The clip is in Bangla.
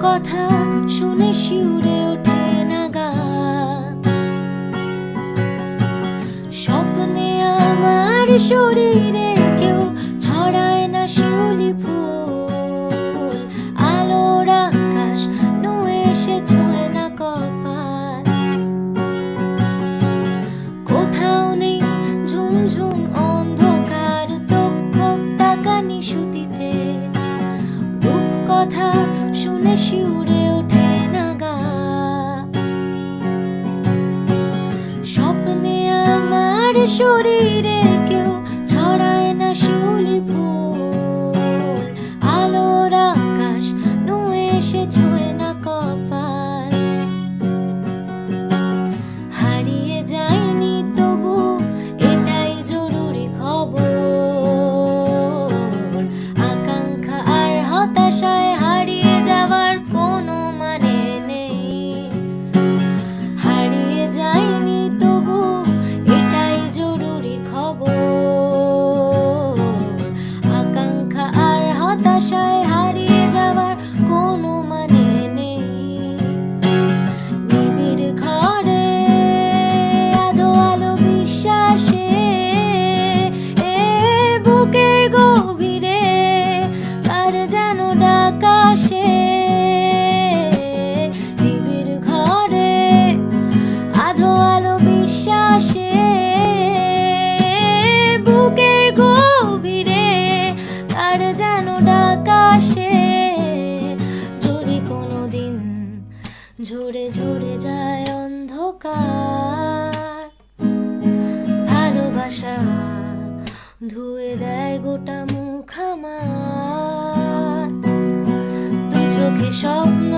কথা শুনে শিউরে ওঠে না গা। স্বপ্নে আমার শরীরে কেউ ছড়ায় না শিউলি ফুল, আলোর আকাশ নুয়ে এসে ছোঁয় না কপাল। কোথাও নেই ঝুমঝুম অন্ধকার, তক্ষ তাকা নিশুতিতে কথা শুনে শিউরে ওঠে না গা। স্বপ্নে আমার শরীরে কেউ ছড়ায় না শিউলি ফুল, আলোর আকাশ নুয়ে এসে ছোঁয় না কপাল। হারিয়ে যায়নি তবু এটাই জরুরি খবর, আকাঙ্ক্ষা আর হতাশায় হারিয়ে যাওয়ার কোনো মানে নেই। হারিয়ে যায়নি তবু এটাই জরুরি খবর, আকাঙ্ক্ষা আর হতাশায় হারিয়ে যাওয়ার কোনো মানে নেই। নিবিড় ঘরে আলো আলো বিশ্বাসে, বুকের গভীরে কার যেন ডাক আসে। নিবিড় ঘরে আলো আলো বিশ্বাসে, বুকের গভীরে কার যেন ডাক আসে। যদি কোনোদিন ঝরে ঝরে যায় অন্ধকার, ভালোবাসা ধুয়ে দেয় গোটা মুখ আমার। দু চোখে স্বপ্ন